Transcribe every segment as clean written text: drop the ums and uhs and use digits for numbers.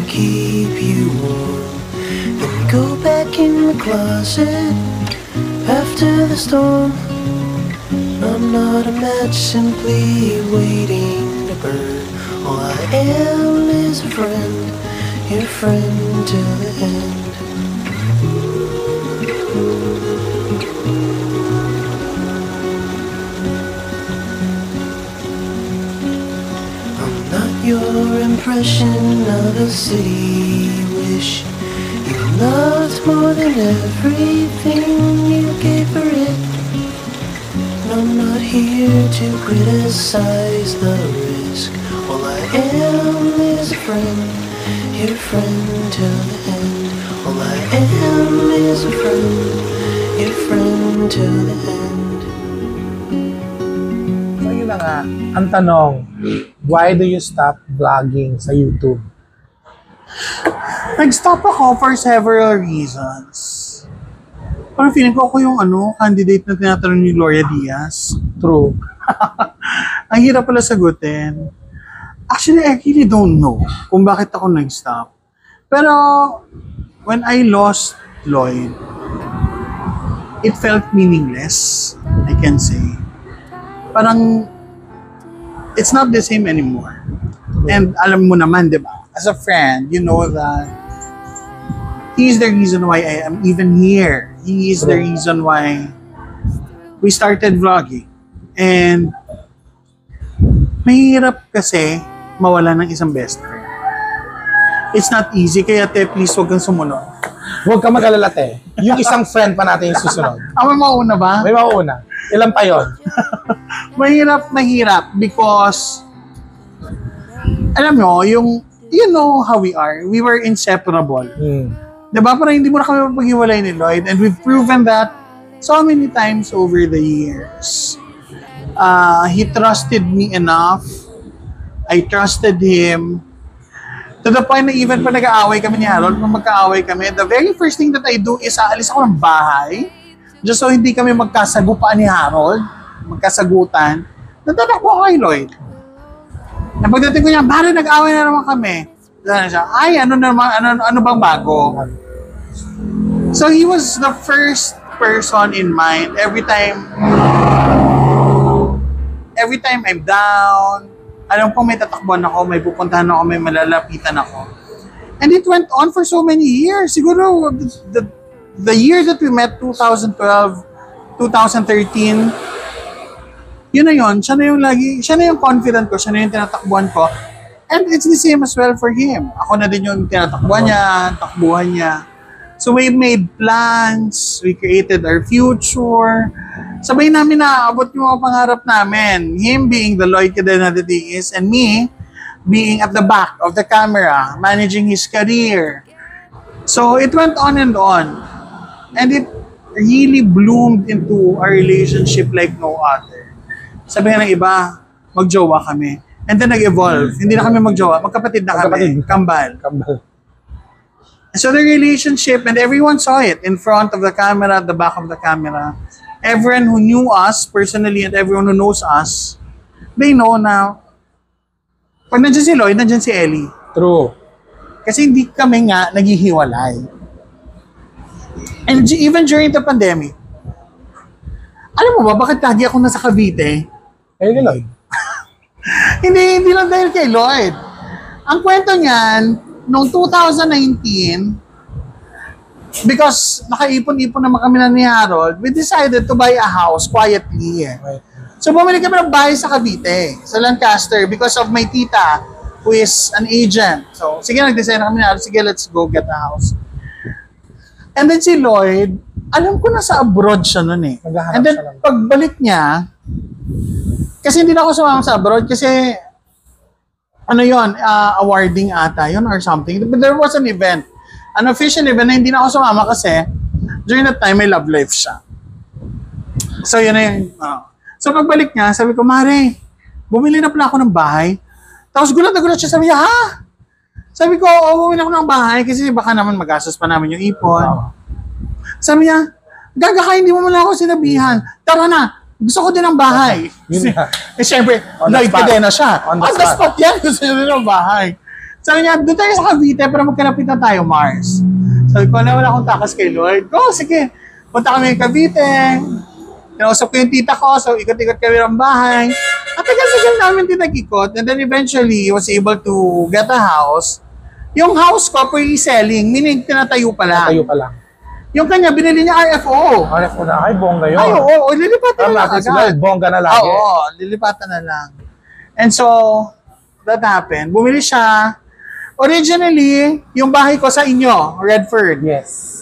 keep you warm. Then we go back in the closet after the storm. I'm not a match, simply waiting to burn. All I am is a friend, your friend till the end. I'm not your impression of a city wish. You loved more than everything you gave for it. I'm not here to criticize the risk. All I am is a friend, your friend till the end. All I am is a friend, your friend till the end. So yun na nga, ang tanong, why do you stop vlogging sa YouTube? Nag-stop ako for several reasons. Parang feeling ko ako yung candidate na tinatanong ni Gloria Diaz. True. Ang hirap pala sagutin. Actually, I really don't know kung bakit ako nag-stop. Pero, when I lost Lloyd, it felt meaningless, I can say. Parang, it's not the same anymore. And alam mo naman, di ba? As a friend, you know that he is the reason why I am even here. He is the reason why we started vlogging. And mahirap kasi mawala ng isang best friend. It's not easy, kaya please huwag kang sumunod. Huwag ka mag-alala, yung isang friend pa natin yung susunod. May mauna ba? May mauuna. Ilan pa yun? Mahirap because alam mo, you know how we are. We were inseparable. Diba? Parang hindi mo na kami mapaghiwalay ni Lloyd. And we've proven that so many times over the years. He trusted me enough. I trusted him. To the point na even pa nag-aaway kami ni Harold, kung magka-aaway kami, the very first thing that I do is aalis ako ng bahay. Just so hindi kami magkasagupaan ni Harold. Magkasagutan. Natatakbo ako kay Lloyd. Na pagdating ko niya, bari nag-aaway na naman kami. Siya, ay, ano bang bago? So he was the first person in mind every time I'm down, alam ko may tatakbuhan ako, may pupuntahan ako, may malalapitan ako. And it went on for so many years. Siguro the year that we met, 2012, 2013, yun na yun, siya na yung confident ko, siya na yung tinatakbuhan ko. And it's the same as well for him. Ako na din yung tinatakbuhan niya, takbuhan niya. So we made plans, we created our future. Sabay namin naaabot yung mga pangarap namin. Him being the Lloyd Cadena that he is, and me being at the back of the camera, managing his career. So it went on and on. And it really bloomed into a relationship like no other. Sabi ng iba, magjowa kami. And then nag-evolve. Hindi na kami magjowa. Magkapatid na kami. Kambal. So the relationship, and everyone saw it in front of the camera, at the back of the camera. Everyone who knew us personally and everyone who knows us, they know na pag nandiyan si Lloyd, nandiyan si Ellie. True. Kasi hindi kami nga naghihiwalay. And even during the pandemic, alam mo ba, bakit lagi ako nasa Cavite? Ayun ni Lloyd. Hindi lang dahil kay Lloyd. Ang kwento niyan, noong 2019, because nakaipon-ipon naman kami na ni Harold, we decided to buy a house quietly. Right. So bumili kami ng bahay sa Cavite, sa Lancaster, because of my tita, who is an agent. So sige, nag-design na kami na, sige, let's go get a house. And then si Lloyd, alam ko na sa abroad siya nun eh. And then pagbalik niya, kasi hindi na ako sumama sa abroad kasi ano yon, awarding ata yun or something. But there was an event, an official event na hindi na ako sumama kasi during that time may love life siya. So yun na yun. So pagbalik niya, sabi ko, Mare, bumili na pala ako ng bahay. Tapos gulat na gulat siya, sabi niya, ha? Sabi ko, bumili ako ng bahay kasi baka naman magastos pa namin yung ipon. Sabi niya, gagaka, hindi mo muna ako sinabihan. Tara na, gusto ko din ng bahay. Siyempre, Lloyd Cadena siya. On the spot yan, gusto niya din ng bahay. Sabi niya, doon tayo sa Cavite para magkalapit na tayo, Mars. Sabi ko, wala akong takas kay Lord. Go, sige. Punta kami ng Cavite. Kinausap ko yung tita ko, so ikot-ikot kami ng bahay. At tagal-tagal namin din nag-ikot. And then eventually, was able to get a house. Yung house ko, pre-selling, meaning tinatayo pa lang. Tayo pa lang. Yung kanya, binili niya RFO. RF na, ay, bongga yun. Ay, oo, lilipatan na lang agad. Bongga na lagi. Oo, lilipatan na lang. And so, that happened. Bumili siya. Originally, yung bahay ko sa inyo, Redford. Yes.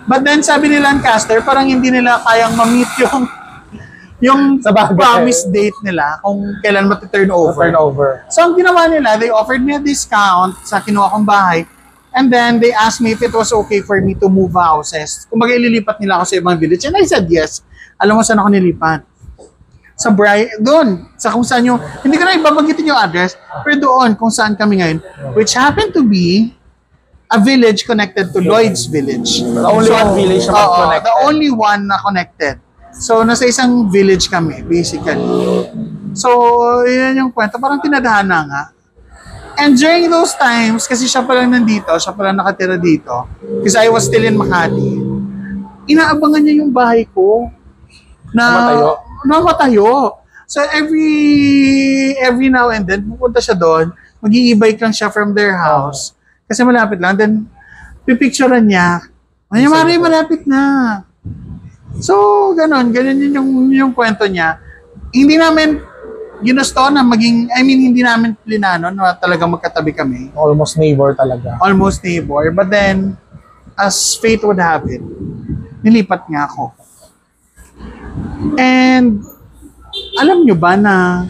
But then, sabi ni Lancaster, parang hindi nila kayang ma-meet yung Sa bagay. promise date nila kung kailan mati-turn over. Turnover. So, ang ginawa nila, they offered me a discount sa kinuha kong bahay. And then, they asked me if it was okay for me to move houses. Kung ililipat nila ako sa ibang village. And I said, yes. Alam mo saan ako nilipat? Sa doon. Sa kung saan yung, hindi ko na ibabanggitin yung address, pero doon kung saan kami ngayon. Which happened to be a village connected to Lloyd's Village. The only one village na connected. The only one na connected. So, nasa isang village kami, basically. So, yun yung kwento. Parang tinadhana nga. And during those times, kasi siya palang nandito, siya palang nakatira dito, because I was still in Makati, inaabangan niya yung bahay ko na matayo. So every now and then, pupunta siya doon, mag-i-e-bike lang siya from their house, kasi malapit lang, then pipicturean niya, ay, Mari, malapit na. So, ganun yung kwento niya. Hindi namin ginusto na hindi namin plinano na talagang magkatabi kami. Almost neighbor talaga. Almost neighbor. But then, as fate would have it, nilipat nga ako. And, alam nyo ba na,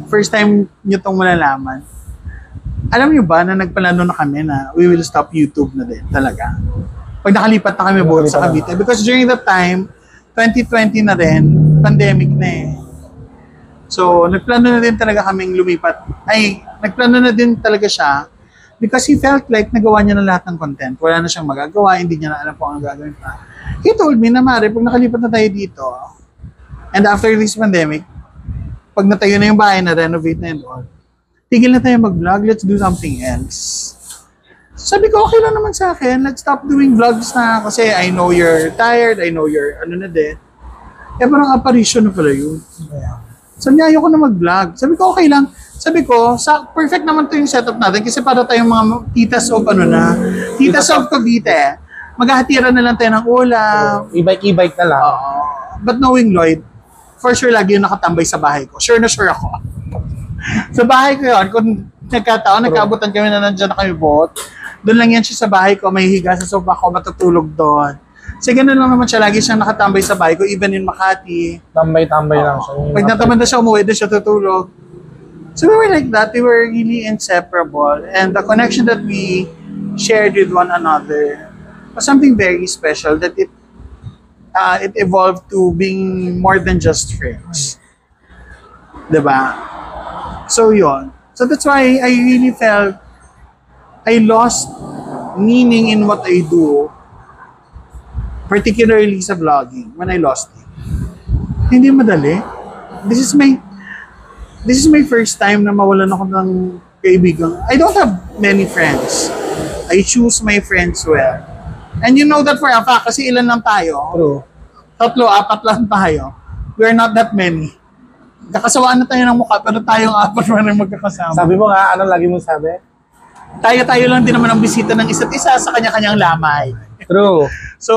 first time nyo itong malalaman, alam nyo ba na nagplano na kami na we will stop YouTube na din talaga. Pag nakalipat na kami both sa Cavite. Because during that time, 2020 na rin, pandemic na eh. So, nagplano na din talaga kaming lumipat. Nagplano na din talaga siya because he felt like nagawa niya na lahat ng content. Wala na siyang magagawa, hindi niya na alam kung ano gagawin pa. He told me na, Mari, pag nakalipat na tayo dito, and after this pandemic, pag natayo na yung bahay na renovate na and all, tigil na tayo mag-vlog, let's do something else. So, sabi ko, okay lang naman sa akin, let's stop doing vlogs na kasi I know you're tired, I know you're ano na din. Kaya parang apparition na pala yun. Yeah. Sabi niya, ayoko na mag-vlog. Sabi ko, okay lang. Sabi ko, perfect naman to yung setup natin kasi para tayong mga titas of titas of Cavite. Maghahatiran na lang tayo ng ulam. E-bike na lang. But knowing Lloyd, for sure lagi yung nakatambay sa bahay ko. Sure na sure ako. Sa bahay ko yun, kung nagkataon, nagkaabutan kami na nandiyan na kami both, doon lang yan siya sa bahay ko, may higa sa sofa ko, matutulog doon. Kasi ganun lang naman siya, lagi siyang nakatambay sa bahay ko, even in Makati. Tambay lang siya. Pag natamad na siya, umuwi din siya tutulog. So we were like that, we were really inseparable. And the connection that we shared with one another was something very special that it evolved to being more than just friends. Diba? So yun. So that's why I really felt I lost meaning in what I do, particularly sa vlogging, when I lost it. Hindi madali. This is my first time na mawalan ako ng kaibigan. I don't have many friends. I choose my friends well. And you know that for a fact, kasi ilan lang tayo. True. 3, 4 lang tayo. We're not that many. Kakasawaan na tayo ng mukha, pero tayong 4 pa rin magkakasama. Sabi mo nga, anong lagi mong sabi? Tayo lang din naman ang bisita ng isa't isa sa kanya-kanyang lamay. True. So,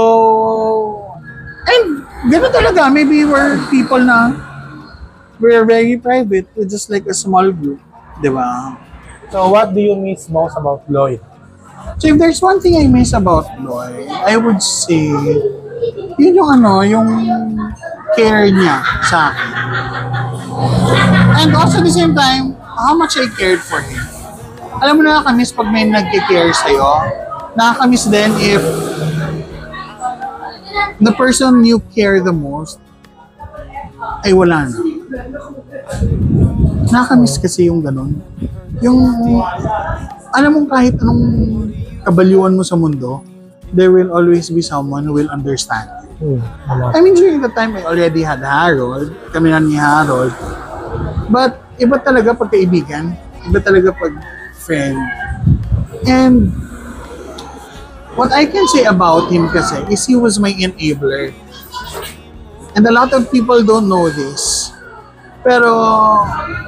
and gano'n talaga, maybe we're people na we're very private, we're just like a small group, di ba? So, what do you miss most about Lloyd? So, if there's one thing I miss about Lloyd, I would say, yun yung care niya sa akin. And also at the same time, how much I cared for him. Alam mo na, nakakamiss pag may nagkikare sa'yo. Nakakamiss din if the person you care the most ay wala na. Nakakamiss kasi yung ganun. Yung, alam mo kahit anong kabaliwan mo sa mundo, there will always be someone who will understand you. I mean, during the time, I already had Harold. Kami na ni Harold. But, iba talaga pag kaibigan. Iba talaga pag friend. And what I can say about him kasi is he was my enabler. And a lot of people don't know this. Pero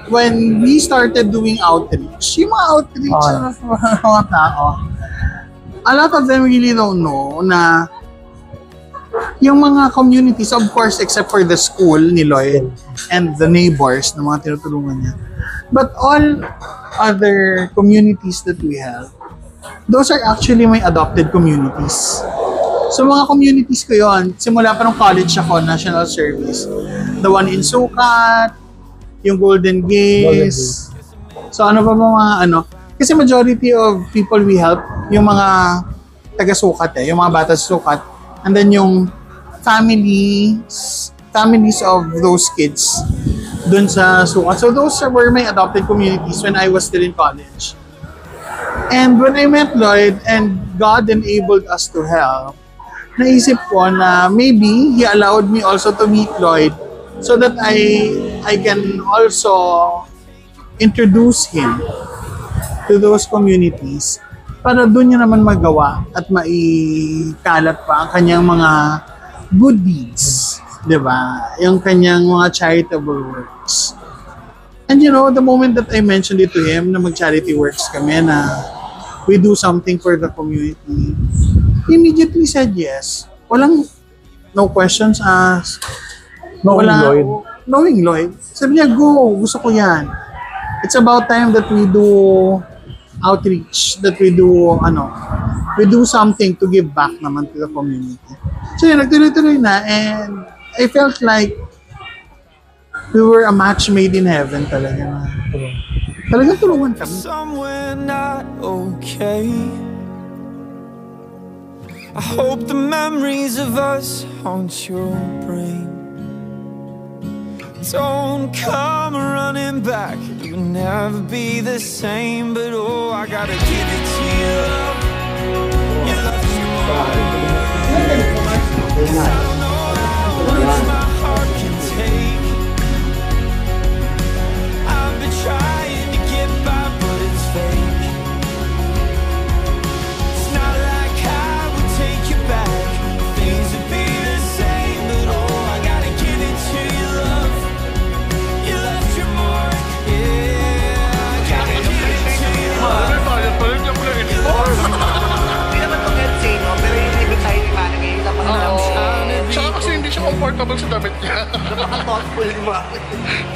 when we started doing outreach, yung mga outreach Oh. ng mga tao, a lot of them really don't know na yung mga communities, of course, except for the school ni Lloyd and the neighbors na mga tinutulungan niya. But all other communities that we have, those are actually my adopted communities. So mga communities ko yon, simula pa nung college ako, national service. The one in Sukat, yung Golden Gaze. So ano pa mga ano, kasi majority of people we help, yung mga taga-Sukat yung mga bata sa Sukat. And then yung families of those kids dun sa Sukat. So those were my adopted communities when I was still in college. And when I met Lloyd and God enabled us to help, naisip ko na maybe He allowed me also to meet Lloyd so that I can also introduce him to those communities para doon niya naman magawa at maikalat pa ang kanyang mga good deeds, di ba? Yung kanyang mga charitable works. And you know, the moment that I mentioned it to him na mag-charity works kami, na we do something for the community, he immediately said yes. No questions asked. Knowing Lloyd. Knowing Lloyd. Sabi niya, go, gusto ko yan. It's about time that we do outreach, that we do something to give back naman to the community. So yun, nagtuloy-tuloy na, and I felt like we were a match made in heaven talaga. Talagang tulungan kami. Somewhere not okay. I hope the memories of us haunt your brain. Don't come running back, you'll never be the same. But oh, I gotta give it to you. You love me more. I don't know how much my heart can take. I've been trying to get by, but it's fake. It's not like I would take you back. Things would be the same, but oh, I gotta give it to you, love. You left your mark, yeah. I gotta give it to you, love. Hindi naman to get say, no? Pero yung ibig tayo ni Manny ngayon, Tsaka kasi hindi siya comfortable sa damit niya. napaka-thoughtful ni Manny.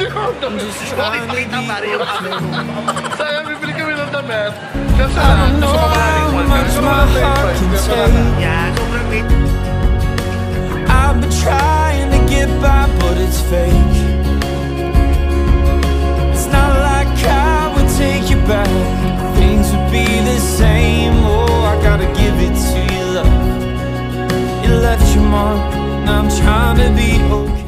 Bakit pakita pare yung Kaya bibili kami ng damit. Kasi I don't know how much my heart can take. Yan, sobrang great. I've been trying to get by, but it's fake. It's not like I would take you back. Things would be the same. Oh, I gotta give it to you, love. You left your mark, now I'm trying to be okay.